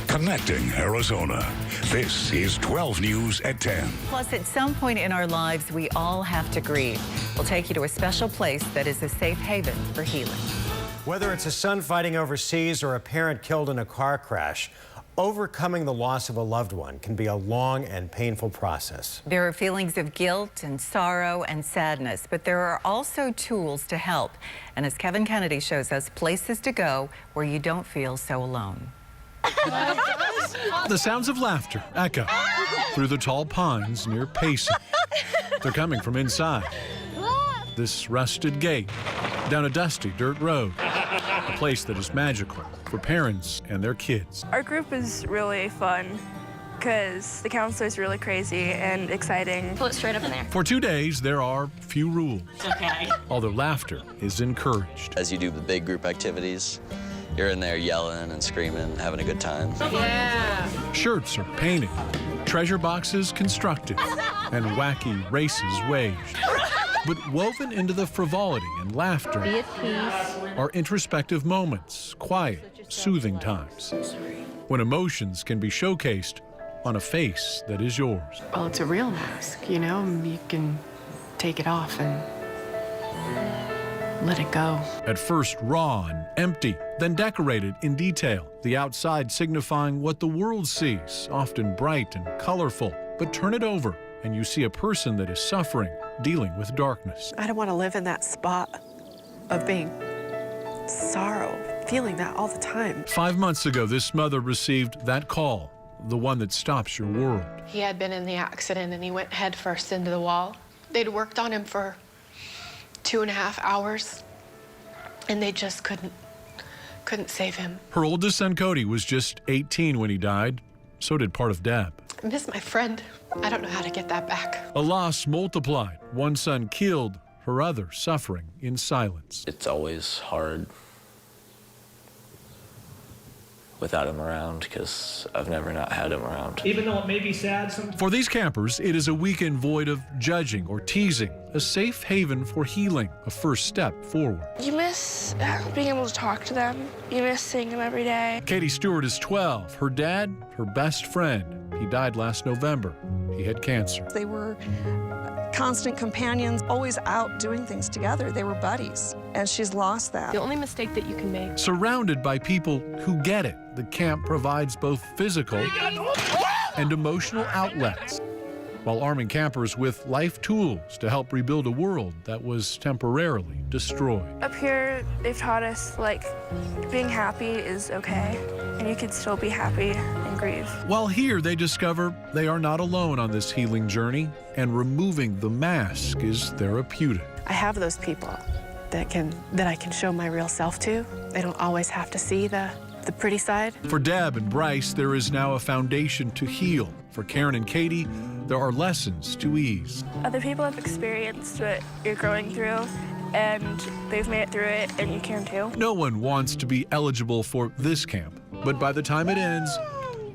Connecting Arizona. This is 12 News at 10. Plus, at some point in our lives, we all have to grieve. We'll take you to a special place that is a safe haven for healing. Whether it's a son fighting overseas or a parent killed in a car crash, overcoming the loss of a loved one can be a long and painful process. There are feelings of guilt and sorrow and sadness, but there are also tools to help. And as Kevin Kennedy shows us, places to go where you don't feel so alone. The sounds of laughter echo through the tall pines near Payson. They're coming from inside this rusted gate down a dusty dirt road, a place that is magical for parents and their kids. Our group is really fun because the counselor is really crazy and exciting. Pull it straight up in there. For 2 days, there are few rules, Okay. although laughter is encouraged. As you do the big group activities, you're in there yelling and screaming, having a good time. Yeah. Shirts are painted, treasure boxes constructed, and wacky races waged. But woven into the frivolity and laughter Be at peace. are introspective moments, quiet, soothing times, when emotions can be showcased on a face that is yours. Well, it's a real mask, you know? You can take it off and let it go. At first raw and empty, then decorated in detail, the outside signifying what the world sees, often bright and colorful. But turn it over, and you see a person that is suffering, dealing with darkness. I don't want to live in that spot of being sorrow, feeling that all the time. 5 months ago, this mother received that call, the one that stops your world. He had been in the accident and he went headfirst into the wall. They'd worked on him for 2.5 hours and they just couldn't save him. Her oldest son, Cody, was just 18 when he died. So did part of Deb. I miss my friend. I don't know how to get that back. A loss multiplied. One son killed, her other suffering in silence. It's always hard without him around because I've never not had him around. Even though it may be sad sometimes. For these campers, it is a weekend void of judging or teasing, a safe haven for healing, a first step forward. You miss being able to talk to them. You miss seeing them every day. Katie Stewart is 12. Her dad, her best friend. He died last November. He had cancer. They were constant companions, always out doing things together. They were buddies, and she's lost that. The only mistake that you can make. Surrounded by people who get it, the camp provides both physical and emotional outlets, while arming campers with life tools to help rebuild a world that was temporarily destroyed. Up here, they've taught us, like, being happy is okay, and you can still be happy and grieve. While here, they discover they are not alone on this healing journey, and removing the mask is therapeutic. I have those people that I can show my real self to. They don't always have to see the pretty side. For Deb and Bryce, there is now a foundation to heal. For Karen and Katie, there are lessons to ease. Other people have experienced what you're going through, and they've made it through it, and you can too. No one wants to be eligible for this camp, but by the time it ends,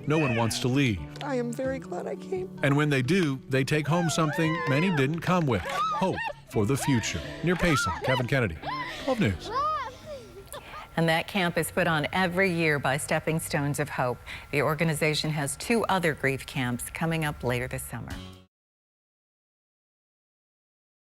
no one wants to leave. I am very glad I came. And when they do, they take home something many didn't come with, hope for the future. Near Payson, Kevin Kennedy, 12 News. And that camp is put on every year by Stepping Stones of Hope. The organization has 2 other grief camps coming up later this summer.